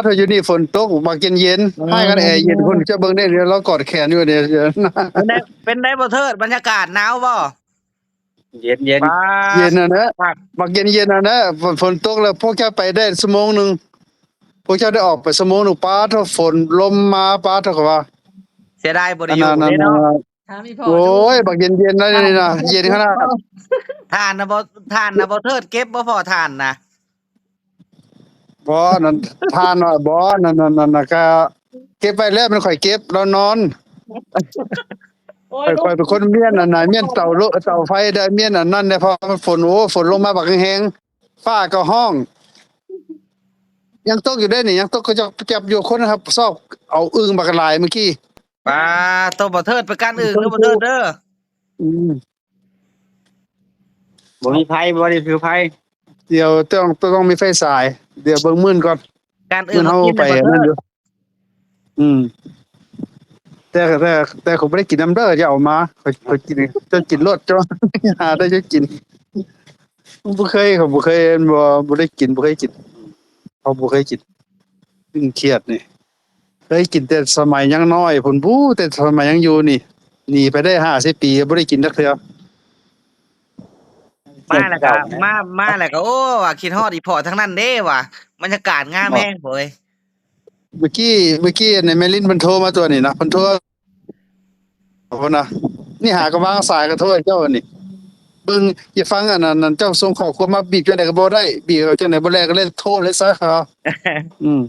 เธออยู่นี่ฝนตกมาเย็นอืๆให้กันแอร์เย็นพุ่นมจะเบิ่งได้เดี๋ยวเรากอดแขนอยู่เนี่ยเดี๋ยวนะ เป็นได้เป็นได้บ่เทิดบรรยากาศหนาวบ่เย็นเย็นฟ้าเย็นน่ะนะครับบักเย็นๆน่ะนะฝนตกแล้วพวกเจ้าไปได้ชั่วโมงหนึงพวกเจ้าได้ออกไปชั่วโมงหนึงป๊าดเท่าฝนลมมาป๊าดเท่ากับว่าเสียดายบ่ได้อันอยู่นั้นเด้เนาะถามอีพ่อโอ้ดูยบักเย็นๆนะนี่นะเย็นขนาดทานน่ะบ่ทานน่ะบ่เทิดเก็บบ่พอทานน่ะ บ่นั่นทานว่าบ่นั่นน่ะก็เก็บไว้แล้วมันค่อยเก็บแล้วนอนโอ้ยลูกค่อยเป็นคนเมียนอันน่ะเมียนเตาไฟได้เมียนอันนั้นได้พอมันฝนโอ้ฝนลงมาบักแฮงๆฟ้าก็ห้อง ยังตกอยู่ได้นี่ยังตกก็จะจับอยู่คนนะครับซอกเอาอึ่งบักหลายเมื่อกี้ปลาตัวบ่เทิดไปกันอื่นเด้อบ่เทิดเด้ออืมบ่มีไผบ่ได้ผิวไผเดี๋ยวต้องมีไฟฉายเดี๋ยวเบิ่งมื้นก่อนการอื่มื้นเขานเฮาไปกินได้บ่เทิดนั่นอยู่อืมแต่เขาบ่ได้กินน้ำเด้อจะเอามาเขากินจะกินรสจ้ะหาได้จะกินเขาบ่เคยบ่ได้กินบ่เคยกินเขาบ่เคยกินซึ่งเครียดนี่เคยกินแต่สมัยยังน้อยพุ่นบู้แต่สมัยยังอยู่นี่หนีไปได้50 ปีบ่ได้กินจักเทื่อ มาแล้วก็มาแล้วก็โอ้ว่าคิดฮอดอีพ่อทั้งนั้นเด้ว่ะบรรยากาศงามแฮงโอ้ยเมื่อกี้ในแม่ลิ้นมันโทรมาตัวนี่นะมันโทรพุ่นน่ะนี่หากำวางสายก็โทรให้เจ้านี่เบิ่งอย่าฟังอันนั้นเจ้าส่งข้อความมาบีบจังได๋ก็บ่ได้บีบจังได๋บ่แลก็เลยโทรเลยซะเขาอืม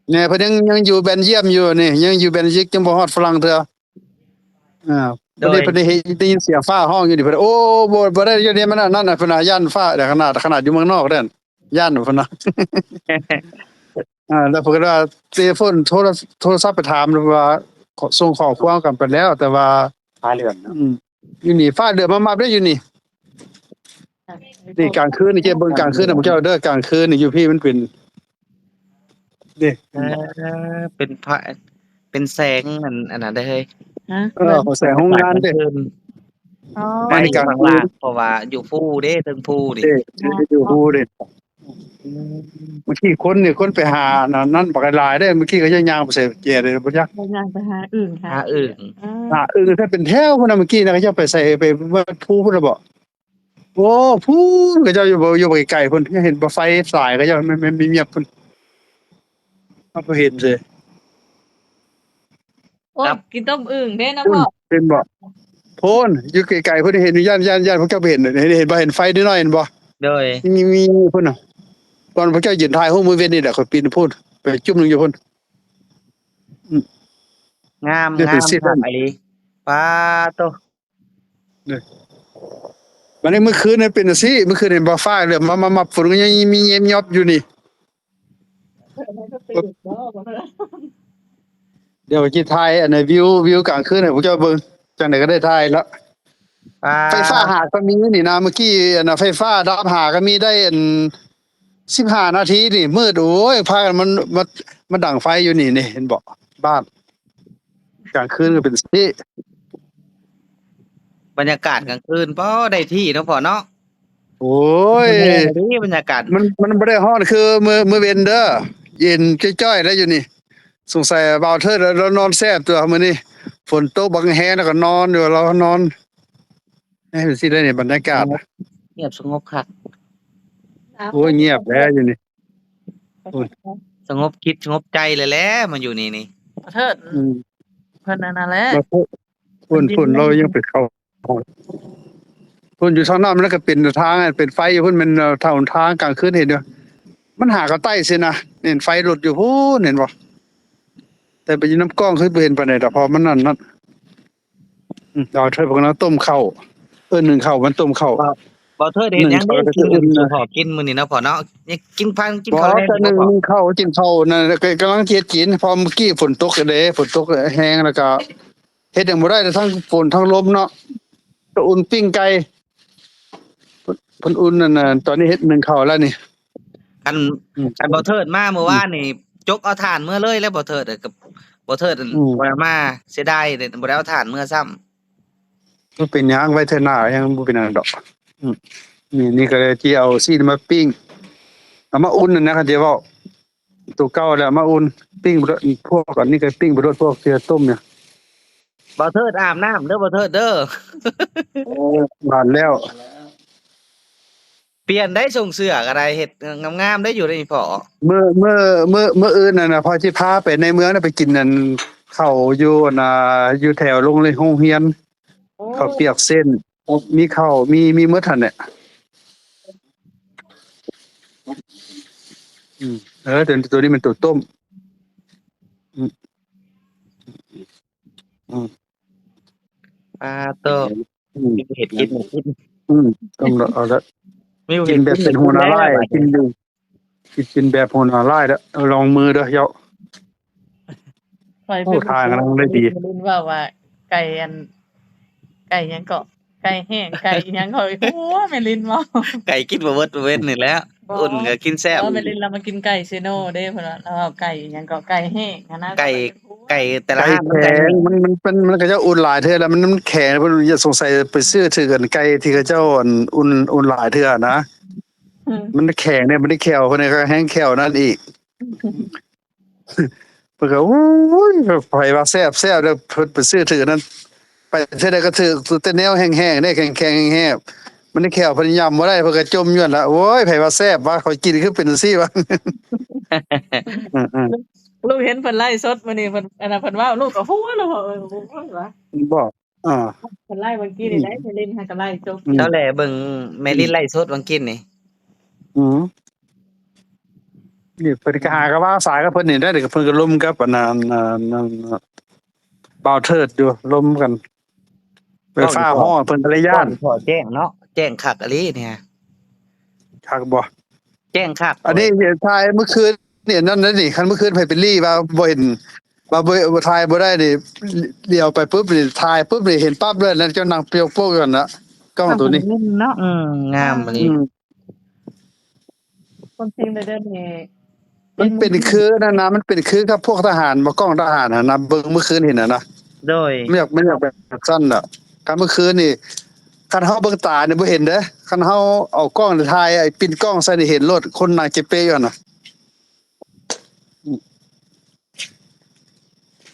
แหน่เพิ่นยังอยู่เบลเยียมอยู่นี่ยังอยู่เบลจิกยังบ่ฮอดฝรั่งเทื่ออาโดย เพิ่นได้ยินเสียงฟ้าร้องอยู่นี่เพิ่นโอ้บ่ได้อยู่นี่มันนั่นน่ะเพิ่นน่ะย้านฟ้าแต่ขนาดอยู่เมืองนอกเด้อย้านเพิ่นน่ะ แล้วเพิ่นก็ว่าเทเลโฟนโทรศัพท์ไปถามว่าส่งข้อความกันไปแล้ว แต่ว่าพาเรือนเนาะอยู่นี่ฟ้าเดือดมาได้อยู่นี่นี่กลางคืนนี่เจ้เบิ่งกลางคืนน่ะพวกเจ้าเด้อกลางคืนนี่อยู่พี่มันเป็นนี่เอเป็นพระเป็นแสงอันนั้นได้เฮ้ยฮะของแสงโรงงานเด้ อ๋อไปมาในกลางข้างคืนล่างเพราะว่าอยู่ภูเด้เทิงภูนี่เด้อยู่ฮู้เด้เมื่อกี้คนไปหานั่นบักหลายเด้เมื่อกี้ก็ยังย่างไปใส่แก่เลยบ่จักไปงานไปหาอื่นค่ะหาอึ่งอาหาถ้าเป็นแถวพุ่นน่ะเมื่อกี้นะเขาจะไปใส่ไปวัดภูพุ่นน่ะบ่โอ้พูนก็เจ้าอยู่ไกลๆพุ่นเห็นบ่ไฟสายก็เจ้ามันมีเงียบพุ่นเอาบ่เห็นซิ โอ้ยกินต้มอึ่งเด้นะพุ่นพ่อเป็นบ่โพ้นอยู่ไกลๆเพิ่นเห็นย่านพวกเจ้าไปเห็นเห็นบ่เห็นไฟน้อยๆเห็นบ่โดยมีพุ่นน่ะตอนพวกเจ้ายืนถ่ายรูปมื้อเว้นนี่แหละข้อยปีนพุ่นไปจุ่มหนึงอยู่พุ่นงามเดี๋ยวงามไปสิคักอีหลีป๊าโตบัดนี้เมื่อคืนนี่เป็นจังซี่เมื่อคืนเห็นบ่ฟ้าเหลือบมาฝนก็ยังมีเงียบๆอยู่นี่เดี๋ยวสิถ่ายอันน่ะวิวกลางคืนให้พวกเจ้าเบิ่งจังได๋ก็ได้ถ่ายแล้วป๊าไฟฟ้าหาก็มีนี่นะเมื่อกี้อันน่ะไฟฟ้าดับหาก็มีได้อัน15นาทีนี่มืดโอ้ยพากันมันดังไฟอยู่นี่เห็นบ่บ้านกลางคืนก็เป็นซี่ บรรยากาศกลางคืนบ่ได้ที่เนาะพ่อเนาะโอ้ยแม่นดีบรรยากาศมันบ่ได้ฮ้อนคือมื้อเว้นเด้อเย็นจ้อยๆแล้วอยู่นี่สงสัยบ่าวเทิดแล้วนอนแซ่บตัวมื้อนี้ฝนตกบักแฮแล้วก็นอนอยู่เรานอนให้เป็นสิได้นี่บรรยากาศเงียบสงบคักโอ้ยเงียบแล้วอยู่นี่สงบคิดสงบใจเลยแหละมาอยู่นี่นี่เทิดอืมเพิ่นนั่นน่ะแหละแล้วพุ่นเรายังไปเข้าพุ่นอยู่ทางนั้นมันก็เป็นทางเป็นไฟอยู่พุ่นมันทางกลางคืนเห็นอยู่มันหากระใต้ซินะเห็นไฟรถอยู่พู้นเห็นบ่แต่ไปอยู่น้ำกล้องคือบ่เห็นปานใดดอกเพราะมันนั่นเอาเทิดพวกนั้นต้มข้าวนึ่งข้าวมันต้มข้าวบ่เทิดเฮ็ดหยังเด้กินพอกินมื้อนี้เนาะพ่อเนาะกินกินข้าวแลงนึบ่พ่องข้าวกินข้าวนั่นกำลังเฮ็ดกินพอเมื่อกี้ฝนตกเด้ฝนตกแฮงแล้วก็เฮ็ดหยังบ่ได้ทั้งฝนทั้งลมเนาะก็อุ่นปิ้งไก่เพิ่นอุ่นนั่นน่ะตอนนี้เฮ็ดนึ่งข้าวแล้วนี่คันคันบ่เทิดมาเมื่อวานนี่จกเอาถ่านเมื่อเลยแล้วบ่เทิดกับบ่เทิดบ่ได้มาเสียดายบ่ได้เอาถ่านเมื่อซ้ำมันเป็นหยังไว้เทื่อหน้ายังบ่เป็นหยังดอกนี่ก็เลยสิเอาซีนมาปิ้งเอามาอุ่นนั่นนะคันสิเว้า ตัวเก่าแล้วมาอุ่นปิ้งบ่ได้พวกอันนี้ก็ปิ้งบ่ได้พวกเสือต้มเนี่ย บ่เทิดอาบน้ำเด้อบ่เทิดเด้อ หวานแล้ว เปลี่ยนได้ส่งเสื้อก็ได้เฮ็ดงามๆได้อยู่ได้พอ เมื่ออื่นน่ะนะพอสิพาไปในเมืองน่ะไปกินนั่นข้าวอยู่น่ะอยู่แถวโรงเรียนโรงเรียนข้าวเปียกเส้นมีข้าวมีหมดหั่นแหละตัวนี้มันตัวต้มอืมอืม ปลาโต อืม มีเห็ดกินกิน ต้มแล้วเอาละ มี กินแบบเป็นหัวหน้าไร่กินดูกินแบบหัวหน้าไร่แล้วเอาลองมือเด้อเยา ปล่อย โอ้ทางกำลังได้ดี รุ่นว่าไก่อันไก่หยังเกาะไก่แห้งไก่หยังเกาะโอ้แม่ลินเว้า ไก่กินบ่เบิดบ่เว้นนี่แหล้วอุ่นก็กินแซ่บ แม่ลินเรามากินไก่เซโนเด้เพิ่นว่าแล้วเอาไก่หยังเกาะไก่แห้งอะนะ ไก่แต่ละ ไก่ ห้างมัน แข็ ไก่ งมันก็จะอุ่นหลายเทื่อแล้วมันแข็งเพิ่นอย่าสงสัยไปซื้อถือกันไก่ที่เขาเจ้าอุ่นหลายเทื่อนะ อืม มันแข็งเนี่ยมันได้แขวเพิ่นก็แห้งแขวนั่นอีกเพิ่นก็โอ้ยไผว่าแซ่บเด้อเพิ่นไปซื้อถือนั้นไปเทื่อใดก็ถือแต่แนวแห้งๆได้แข็งๆแห้งๆมันได้แขวเพิ่นยำบ่ได้เพิ่นก็จมอยู่นั่นล่ะโอ้ยไผว่าแซ่บว่าเขากินคือเป็นจังซี่วะ อือ ลูกเห็นเพิ่นไล่สดมื้อนี้เพิ่นอันนั้นเพิ่นว่าลูกก็ฮู้แล้วว่าฮู้ว่า ๆบ่อ่า เพิ่นไล่เมื่อกี้นี่ได้แม่ลินหาก็ไล่จบ เจ้าแหล่เบิ่งแม่ลินไล่สดวังกินนี่ อืมนี่เพิ่นก็หาก็ว่าสายกับเพิ่นนี่ได้เดี๋ยวเพิ่นก็ล้มกับอันนั้นบ่าวเทิดอยู่ล้มกันไฟฟ้าฮ้อเพิ่นก็เลยย้าน พอแจ้งเนาะแจ้งคักอะลีเนี่ย คักบ่ แจ้งคัก อันนี้เห็นทายเมื่อคืนเนี่ยนั่นนี่คันเมื่อคืนไผเป็นลี่ว่าบ่เห็นว่าบ่ทายบ่ได้นี่เลี้ยวไปปุ๊บนี่ทายปุ๊บนี่เห็นปั๊บเลยแล้วเจ้านางเปรียวโป๊กอยู่นั่นน่ะกล้องตัวนี้ เนาะงามอะลี อืม คนจริงเลยเด้อนี่ มันเป็นคือนั่นนะมันเป็นคือกับพวกทหารบ่กล้องทหารน่ะนะเบิ่งเมื่อคืนเห็นน่ะนะ โดย ไม่อยากแบบสั้นน่ะการเมื่อคืนนี่คันเฮาเบิ่งตานี่บ่เห็นเด้อคันเฮาเอากล้องถ่ายไอ้ปิ้นกล้องใส่นี่เห็นโลดคนนางเก็บเป้อยู่นั่นน่ะ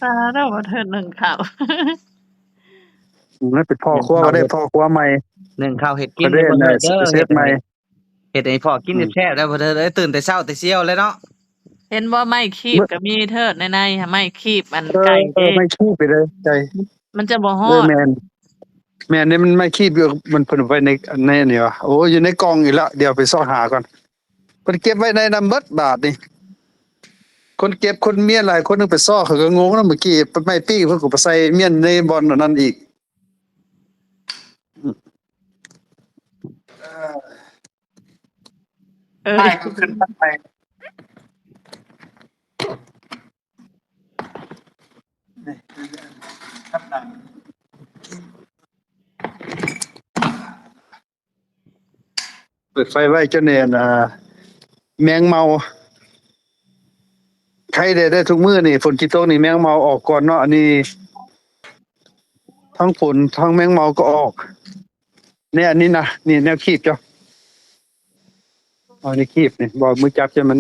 ตาเราบ่เทิดหนึ่งข่าว นั่นเป็นพ่อครัวบ่ได้พ่อครัวใหม่ นึ่งข้าวเฮ็ดกิ ก็ น ได้ บ่ น่ะ เด้อ เซฟใหม่ เฮ็ดให้พ่อกินแซ่บๆแล้วบ่เด้อเอ้ยตื่นแต่เช้าแต่เสียวเลยเนาะ เห็นบ่ไม้คีบก็มีเทิดในๆค่ะไม้คีบอัน เอ ไก่ อ เด้ ไม่ขี้ไปเลยใจ มันจะบ่ฮอด แม่นนี่มันไม่ขี้อยู่มันเพิ่นไว้ในนี่วะโอ้อยู่ในกล่องอีกแล้วเดี๋ยวไปซ่อหาก่อนเพิ่นเก็บไว้ในนำเบิดบาทนี่คนเก็บคนเมียนหลายคนนึงไปซ่อเขาก็งงนะเมื่อกี้ไม่ปี้เพิ่นก็ไปใส่เมียนในบอนอันนั้นอีก เออ ใช่ก็ขึ้นไปเปิดไฟไว้จนเนี่ยแมงเมาใครได้ทุกมื้อนี่ฝนกี่ตกนี่แมงเมาออกก่อนเนาะอันนี้ทั้งฝนทั้งแมงเมาก็ออกเนี่ยอันนี้นะนี่แนวคีบจ้ะอ๋อนี่คีบนี่บอกมือจับจะมัน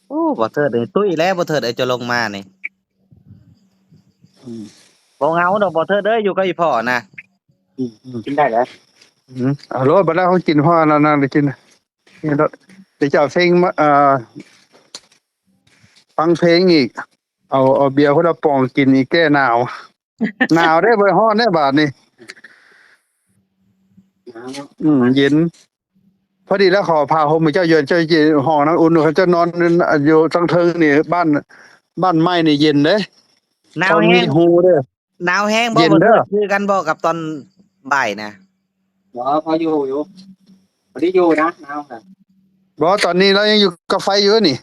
โอ้บ่เทิดเอ้ยตุ้ยแล้วบ่เทิดเอ้ยจะลงมานี่บ่เหงาดอกบ่เทิดเอ้ยอยู่กับอีพ่อนะ กินได้แล้ว เอาโลดบัดแล้วเขากินพ่อนั่นได้กินนี่รถเดี๋ยวจะเอาเพลงมาฟังเพลงอีกเอาเบียร์คนละปองกินอีกแก้หนาว หนาวได้บ่ฮ้อนได้บาดนี่เย็นพอดีแล้วขอพาห่มเจ้าเยือนเจ้าห้องนั้นอุ่นเขาเจ้านอนอยู่ทางเทิงนี่บ้านไม้นี่เย็นเด้ หนาว เขา แฮ มี ง ฮูเด้อ หนาวแฮงบ่ เย็น บ่ เด้ เทิ อ ดคือกันบ่กับตอนบ่ายนะ พออยู่พอดีอยู่นะน้ำค่ะ บ่ตอนนี้เรายังอยู่กับไฟอยู่นี่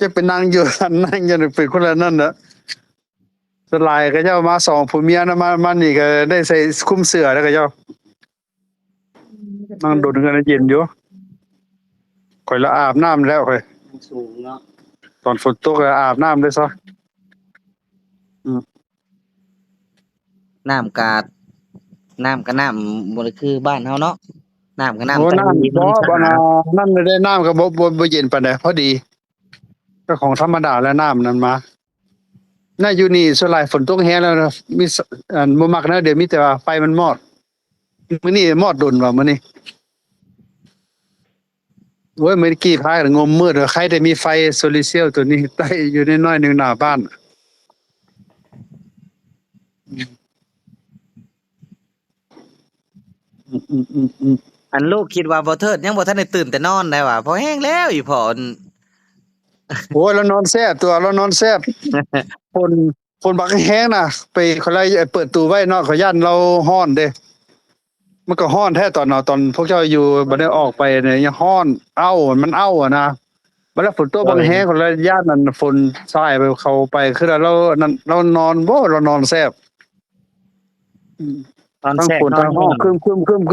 จะเป็นนางอยู่ นั่งอยู่เป็นคนละนั่นน่ะสลายก็เจ้ามาสองผัวเมียนะมานี่ก็ได้ใส่คลุมเสื้อแล้วก็เจ้านั่งโดดกันเย็นอยู่ข่อยละอาบน้ำแล้วข่อย มันสูงเนาะ ตอนฝนตกก็อาบน้ำด้วยซะ น้ำกาดน้ำก็น้ำบ่ได้คือบ้านเฮาเนาะ น้ำก็น้ำ โอ้ ใต้ น้ำ ดิน บ่ น้ำ บ่ สา นะนั่นได้น้ำก็บ่เย็นปานใดพอดีก็ของธรรมดาแล้วน้ำนั้นมาน่าอยู่นี่ส่วนหลายฝนตกแฮงแล้วนะมีบ่มักนะเดี๋ยวมีแต่ว่าไฟมันมอดมื้อนี้มอดดนว่ะมื้อนี้โอ้ยเมื่อกี้พากันงมมืดใครได้มีไฟโซลาร์เซลล์ตัวนี้ใต้อยู่น้อยๆหนึงหน้าบ้านอืม อันลูกคิดว่าบ่เทิดยังบ่ทันได้ตื่นแต่นอนได้ว่ะพอแห้งแล้วอีพ่ออัน โอ้ยเรานอนแซ่บตัวเรานอนแซ่บ ฝนบักแห้งน่ะไปเขาไล่เปิดตู้ไว้เนาะเขาย่านเราฮ้อนเด้มันก็ฮ้อนแท้ตอนเนาะตอนพวกเจ้าอยู่บ่ได้ออกไปเนี่ยยังฮ้อนมันเอ้าอะนะบัดแล้วฝนตกบักแห้งเขาไล่ย่านนั้นฝนทรายไปเข้าไปคือเรานั่นเรานอนบ่เรานอนแซ่บ ตอน ทั้ง แทรก ฝน นอ ทั้ น งห้องครึ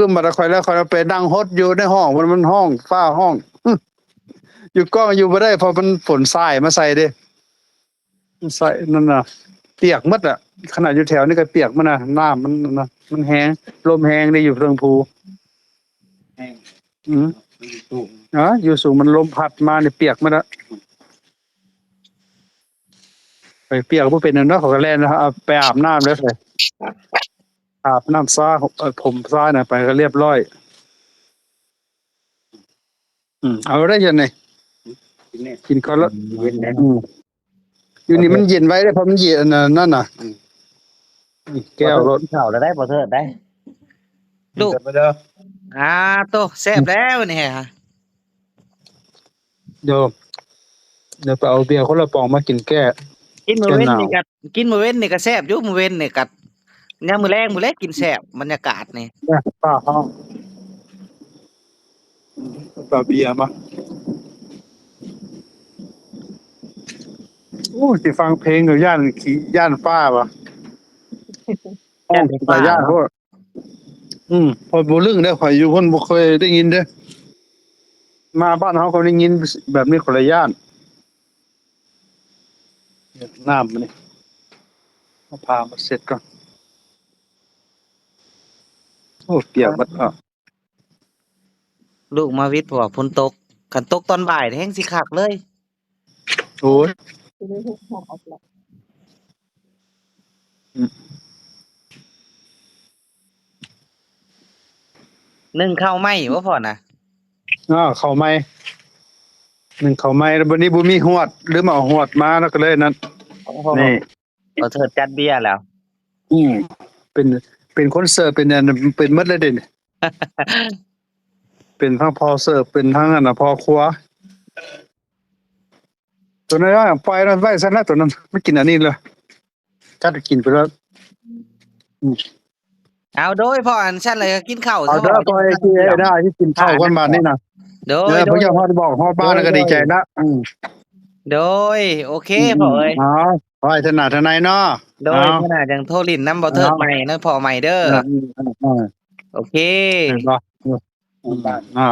มๆๆๆมาแล้วค่อยไปนั่งฮดอยู่ในห้องมันห้องฟ้าห้อง อยู่กล้องอยู่บ่ได้เพราะมันฝนทรายมาใส่เด้ใส่นั่นน่ะเปียกหมดอ่ะขนาดอยู่แถวนี้ก็เปียกมันน่ะน้ำมันน่ะมันแห้งลมแห้งได้อยู่เทิงภู แห้ง อืม ตู้ อยู่สูงมันลมพัดมานี่เปียกหมดอ่ะไปเปียกบ่เป็นนั่นเนาะเขาก็แล่นนะครับเอาไปอาบน้ำเลยไปอาบน้ำซาผมซาน่ะไปก็เรียบร้อยเอาได้ยังไง กินเนี่ย กินก่อนละ เย็นแล้ว อยู่นี่มันเย็นไว้ได้เพราะมันเย็นนั่นน่ะนี่แก้วรถ ข้าวแล้วได้บ่เทิดได้ ลูก ไปเด้อ โตแซ่บแล้วนี่ฮะ เดี๋ยวไปเอาเบียร์คนละปองมากินแก้ กินมื้อเว้นนี่ก็กินมื้อเว้นนี่ก็แซ่บอยู่มื้อเว้นนี่ก็ยามมื้อแลงกินแซ่บบรรยากาศนี่ ป้าห้องปาเบียร์มาโอ้สิฟังเพลงอยู่ย่านฟ้าป่ะแต่ย่านพวกพอบ่ลึงได้ข่อยอยู่คนบ่เคยได้ยินเด้อมาบ้านเฮาเขาได้ยินแบบนี้คนละย่านน้ำมันนี่เอาพามาเสร็จก่อนโอ้เปียกหมดอ่ะ ลูกมาวิทย์เพราะว่าฝนตกคันตกตอนบ่ายนี่แฮงสิคักเลย โอ้ย จะได้ทุกหอบแล้ว นึ่งข้าวไหม้บ่พ่อน่ะ เข้าไม้หนึ่งเข้าไม้แล้วบัดนี้บ่มีฮวดหรือมาเอาฮวดมาแล้วก็เลยนั่นนี่ บ่เทิดจัดเบียร์แล้ว อืมเป็นคนเสิร์ฟเป็นอันเป็นหมดเลยเด้นี่ เป็นทั้งพอเสิร์ฟเป็นทั้งอันน่ะพอครัวตัวนั้นปล่อยมันไว้ซะแล้วตัวนั้นไม่กินอันนี้เลยกัดกินไปแล้ว เอาโดยพ่ออันฉันเลยก็กินข้าว เอาเด้อปล่อยที่ได้ที่กินข้าวกันมานี่น่ะ โด เอย อ โด เพิ่น ย จะฮอดบอกฮอดบ้านแล้วก็ดีใจละโดยโอเคพ่อเอ้ย อ๋อขอให้ถนัดทนายเนาะ โดยขนาดจังโทรลิ้นนำบ่เทิดใหม่เนาะพ่อใหม่เด้อโอเค เห็นบ่อ่า